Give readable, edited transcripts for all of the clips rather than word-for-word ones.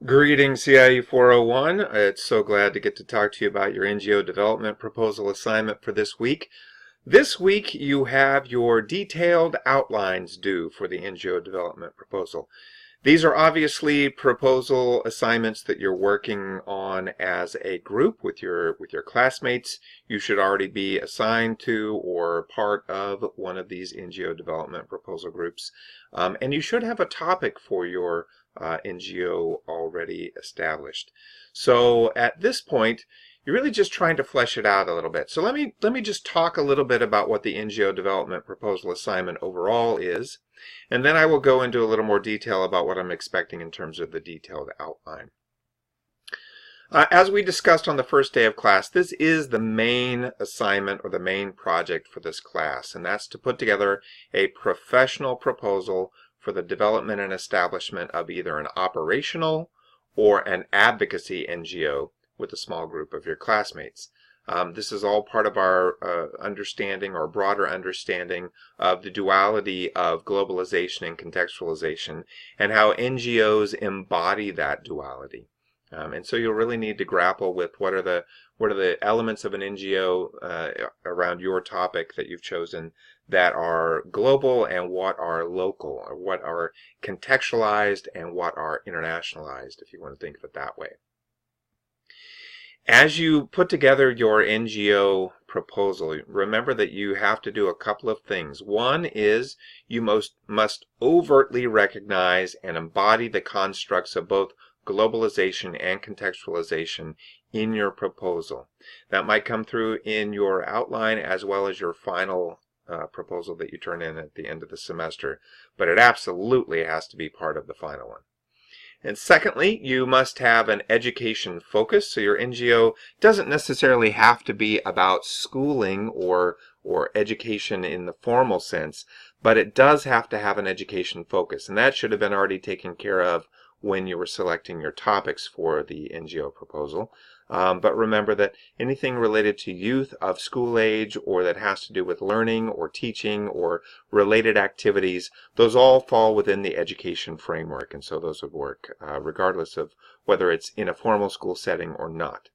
Greetings, CIE 401. It's so glad to get to talk to you about your NGO development proposal assignment for this week. This week you have your detailed outlines due for the NGO development proposal. These are obviously proposal assignments that you're working on as a group with your classmates. You should already be assigned to or part of one of these NGO development proposal groups. And you should have a topic for your NGO already established. So at this point, you're really just trying to flesh it out a little bit. So let me just talk a little bit about what the NGO development proposal assignment overall is, and then I will go into a little more detail about what I'm expecting in terms of the detailed outline. As we discussed on the first day of class, this is the main assignment or the main project for this class, and that's to put together a professional proposal for the development and establishment of either an operational or an advocacy NGO with a small group of your classmates. This is all part of our understanding or broader understanding of the duality of globalization and contextualization and how NGOs embody that duality. And so you'll really need to grapple with what are the elements of an NGO around your topic that you've chosen that are global and what are local, or what are contextualized and what are internationalized, if you want to think of it that way. As you put together your NGO proposal, remember that you have to do a couple of things. One is you must overtly recognize and embody the constructs of both globalization and contextualization in your proposal. That might come through in your outline as well as your final proposal that you turn in at the end of the semester, but it absolutely has to be part of the final one. And secondly, you must have an education focus. So your NGO doesn't necessarily have to be about schooling or education in the formal sense, but it does have to have an education focus. And that should have been already taken care of when you were selecting your topics for the NGO proposal. But remember that anything related to youth of school age or that has to do with learning or teaching or related activities, those all fall within the education framework, and so those would work regardless of whether it's in a formal school setting or not.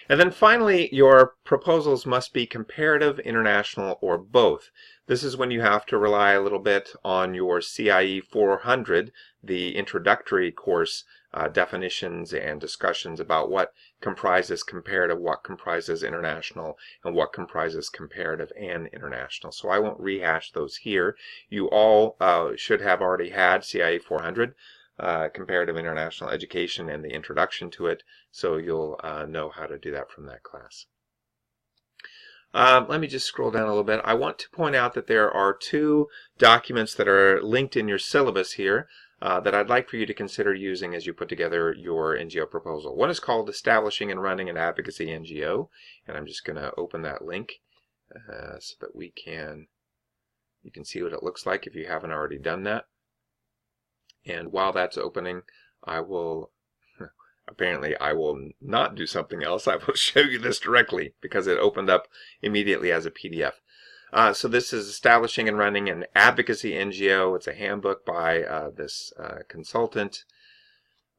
And then finally, your proposals must be comparative, international, or both. This is when you have to rely a little bit on your CIE 400, the introductory course definitions and discussions about what comprises comparative, what comprises international, and what comprises comparative and international. So I won't rehash those here. You all should have already had CIE 400. Comparative International Education and the introduction to it, so you'll know how to do that from that class. Let me just scroll down a little bit. I want to point out that there are two documents that are linked in your syllabus here that I'd like for you to consider using as you put together your NGO proposal. One is called Establishing and Running an Advocacy NGO, and I'm just going to open that link so that you can see what it looks like if you haven't already done that. And while that's opening, apparently I will not do something else. I will show you this directly because it opened up immediately as a PDF. So this is Establishing and Running an Advocacy NGO. It's a handbook by this consultant.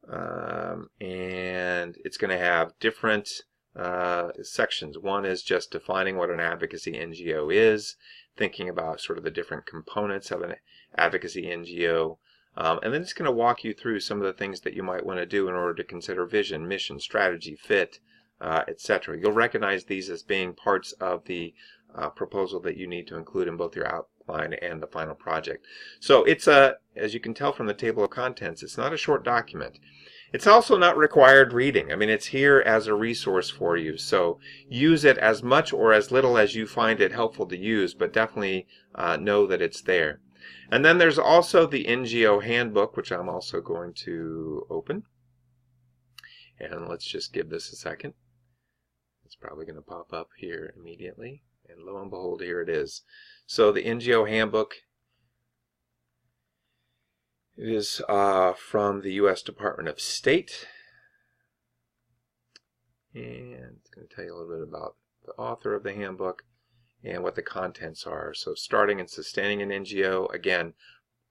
And it's going to have different sections. One is just defining what an advocacy NGO is, thinking about sort of the different components of an advocacy NGO. And then it's going to walk you through some of the things that you might want to do in order to consider vision, mission, strategy, fit, etc. You'll recognize these as being parts of the proposal that you need to include in both your outline and the final project. So it's as you can tell from the table of contents, it's not a short document. It's also not required reading. I mean, it's here as a resource for you. So use it as much or as little as you find it helpful to use, but definitely know that it's there. And then there's also the NGO handbook, which I'm also going to open. And let's just give this a second. It's probably going to pop up here immediately. And lo and behold, here it is. So the NGO handbook is from the U.S. Department of State. And it's going to tell you a little bit about the author of the handbook and what the contents are. So starting and sustaining an NGO, again,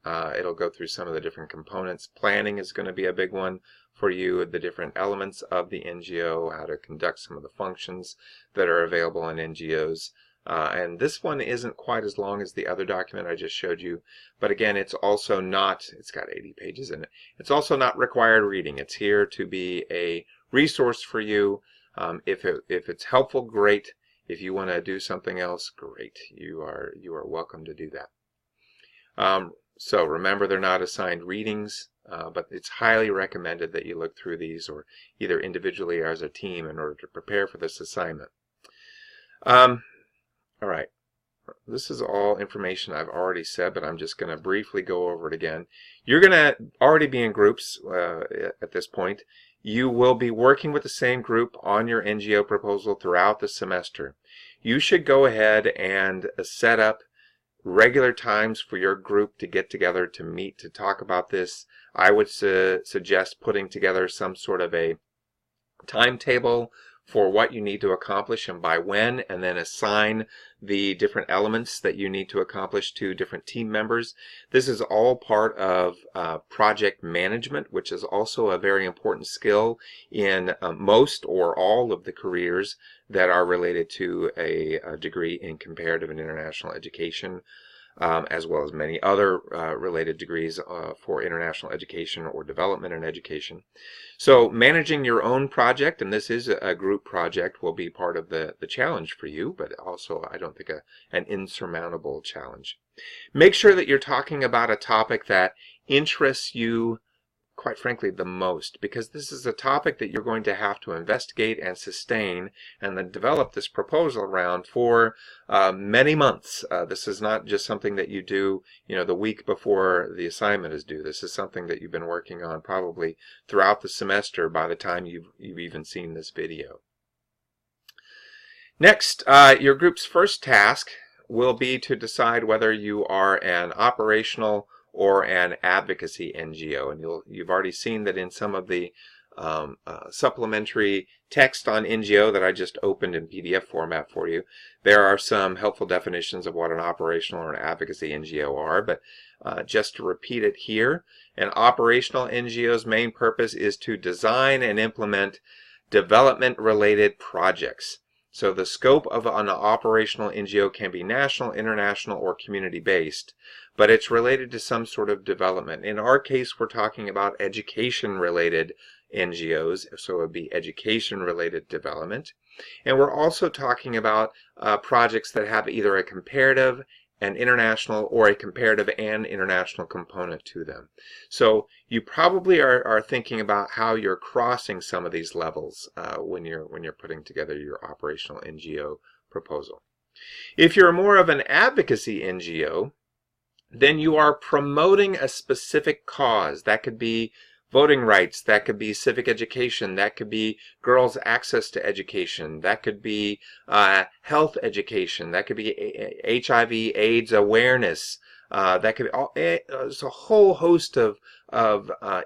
It'll go through some of the different components. Planning is going to be a big one for you, the different elements of the NGO, how to conduct some of the functions that are available in NGOs. And this one isn't quite as long as the other document I just showed you, but again, it's also not, it's got 80 pages in it. It's also not required reading. It's here to be a resource for you. If it's helpful, great. If you want to do something else, great. You are welcome to do that. So remember, they're not assigned readings, but it's highly recommended that you look through these, or either individually or as a team, in order to prepare for this assignment. All right, this is all information I've already said, but I'm just going to briefly go over it again. You're going to already be in groups at this point. You will be working with the same group on your NGO proposal throughout the semester. You should go ahead and set up regular times for your group to get together to meet to talk about this. I would suggest putting together some sort of a timetable for what you need to accomplish and by when, and then assign the different elements that you need to accomplish to different team members. This is all part of project management, which is also a very important skill in most or all of the careers that are related to a degree in comparative and international education, as well as many other related degrees for international education or development in education. So managing your own project, and this is a group project, will be part of the challenge for you, but also I don't think an insurmountable challenge. Make sure that you're talking about a topic that interests you, quite frankly, the most, because this is a topic that you're going to have to investigate and sustain and then develop this proposal around for many months. This is not just something that you do, the week before the assignment is due. This is something that you've been working on probably throughout the semester by the time you've even seen this video. Next, your group's first task will be to decide whether you are an operational or an advocacy NGO. And you've already seen that in some of the supplementary text on NGO that I just opened in PDF format for you, there are some helpful definitions of what an operational or an advocacy NGO are. But just to repeat it here, an operational NGO's main purpose is to design and implement development-related projects. So the scope of an operational NGO can be national, international, or community-based, but it's related to some sort of development. In our case, we're talking about education-related NGOs, so it would be education-related development. And we're also talking about projects that have either a comparative, an international, or a comparative and international component to them. So you probably are thinking about how you're crossing some of these levels when you're putting together your operational NGO proposal. If you're more of an advocacy NGO, then you are promoting a specific cause. That could be voting rights, that could be civic education, that could be girls' access to education, that could be health education, that could be HIV/AIDS awareness, that could be it's a whole host of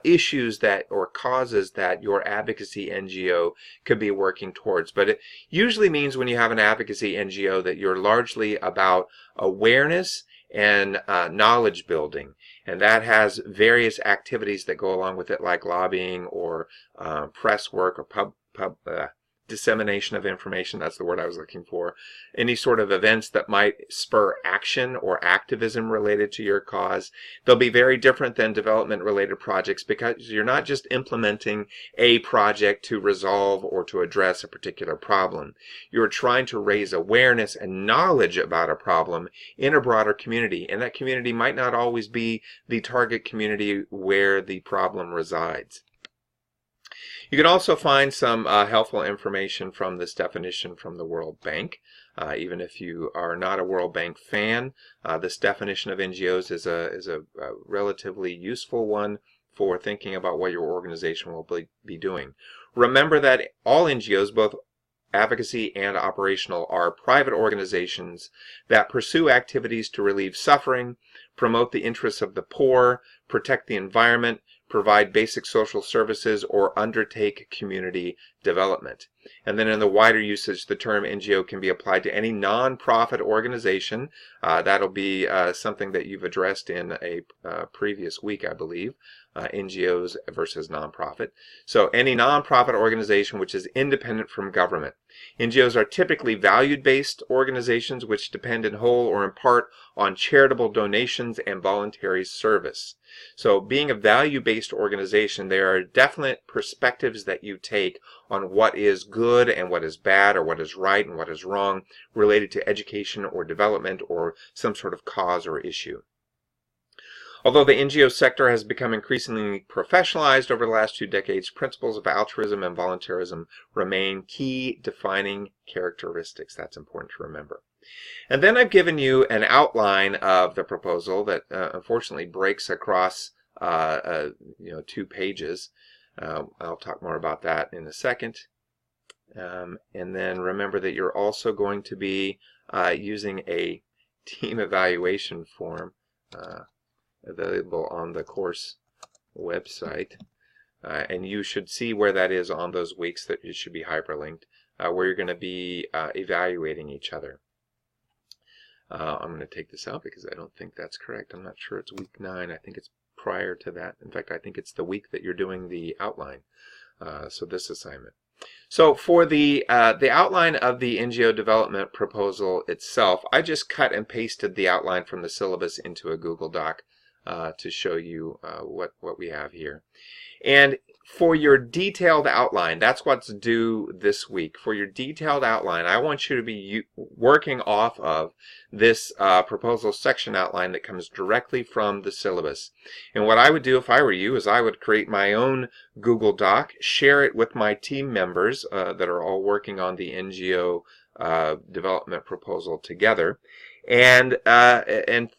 issues that or causes that your advocacy NGO could be working towards. But it usually means when you have an advocacy NGO that you're largely about awareness and knowledge building, and that has various activities that go along with it, like lobbying or press work or dissemination of information. That's the word I was looking for. Any sort of events that might spur action or activism related to your cause. They'll be very different than development related projects, because you're not just implementing a project to resolve or to address a particular problem. You're trying to raise awareness and knowledge about a problem in a broader community, and that community might not always be the target community where the problem resides. You can also find some helpful information from this definition from the World Bank. Even if you are not a World Bank fan, this definition of NGOs is a relatively useful one for thinking about what your organization will be doing. Remember that all NGOs, both advocacy and operational, are private organizations that pursue activities to relieve suffering, promote the interests of the poor, protect the environment, provide basic social services, or undertake community development. And then in the wider usage, the term NGO can be applied to any nonprofit organization. That'll be something that you've addressed in a previous week, I believe. NGOs versus nonprofit. So any nonprofit organization which is independent from government. NGOs are typically value-based organizations which depend in whole or in part on charitable donations and voluntary service. So being a value-based organization, there are definite perspectives that you take on what is good and what is bad, or what is right and what is wrong, related to education or development or some sort of cause or issue. Although the NGO sector has become increasingly professionalized over the last 2 decades, principles of altruism and voluntarism remain key defining characteristics. That's important to remember. And then I've given you an outline of the proposal that unfortunately breaks across 2 pages. I'll talk more about that in a second. And then remember that you're also going to be using a team evaluation form available on the course website. And you should see where that is on those weeks. That it should be hyperlinked, where you're going to be evaluating each other. I'm going to take this out because I don't think that's correct. I'm not sure it's week 9. I think it's prior to that. In fact, I think it's the week that you're doing the outline. So this assignment. So for the outline of the NGO development proposal itself, I just cut and pasted the outline from the syllabus into a Google Doc to show you what we have here. And for your detailed outline, that's what's due this week. For your detailed outline, I want you to be working off of this proposal section outline that comes directly from the syllabus. And what I would do if I were you is I would create my own Google Doc, share it with my team members that are all working on the NGO development proposal together, and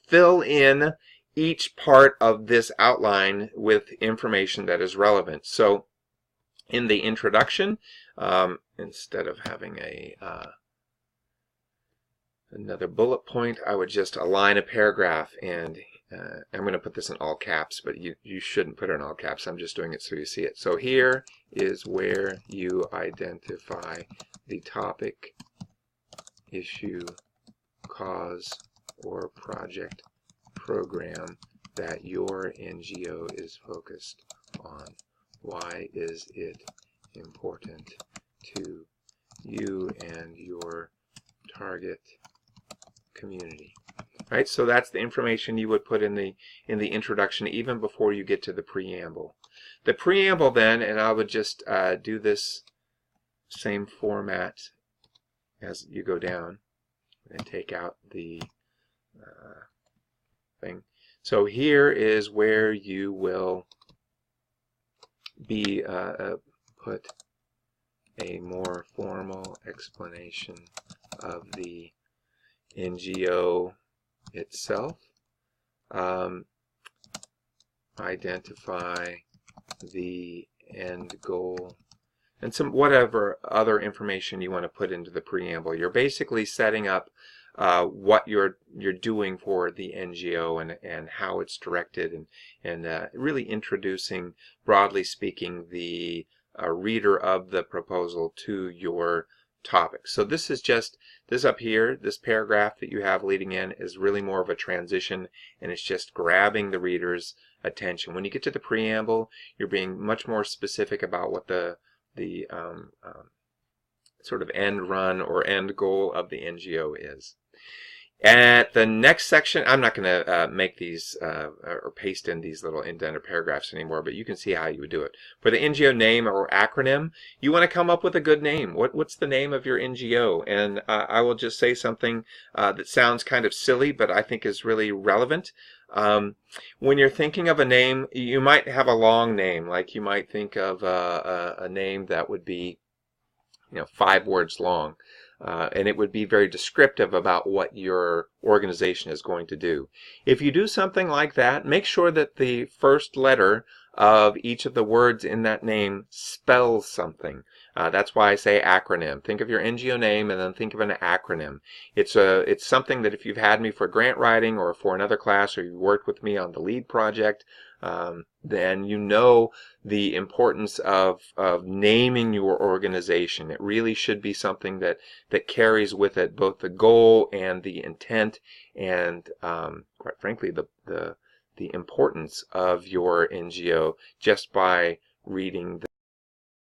fill in each part of this outline with information that is relevant. So in the introduction, instead of having another bullet point, I would just align a paragraph, and I'm going to put this in all caps, but you shouldn't put it in all caps. I'm just doing it so you see it. So here is where you identify the topic, issue, cause, or project program that your NGO is focused on. Why is it important to you and your target community? Right? So that's the information you would put in the introduction, even before you get to the preamble. The preamble then, and I would just do this same format as you go down and take out the thing. So here is where you will be put a more formal explanation of the NGO itself. Identify the end goal, and some whatever other information you want to put into the preamble. You're basically setting up what you're doing for the NGO and how it's directed, and really introducing, broadly speaking, the reader of the proposal to your topic. So this is just, this up here, this paragraph that you have leading in is really more of a transition, and it's just grabbing the reader's attention. When you get to the preamble, you're being much more specific about what the sort of end run or end goal of the NGO is. At the next section, I'm not going to make these or paste in these little indented paragraphs anymore, but you can see how you would do it. For the NGO name or acronym, you want to come up with a good name. What's the name of your NGO? And I will just say something that sounds kind of silly, but I think is really relevant. When you're thinking of a name, you might have a long name. Like you might think of a name that would be 5 words long. And it would be very descriptive about what your organization is going to do. If you do something like that, make sure that the first letter of each of the words in that name spells something. That's why I say acronym. Think of your NGO name and then think of an acronym. It's something that if you've had me for grant writing or for another class, or you've worked with me on the LEAD project, then you know the importance of naming your organization. It really should be something that carries with it both the goal and the intent and, quite frankly, the importance of your NGO just by reading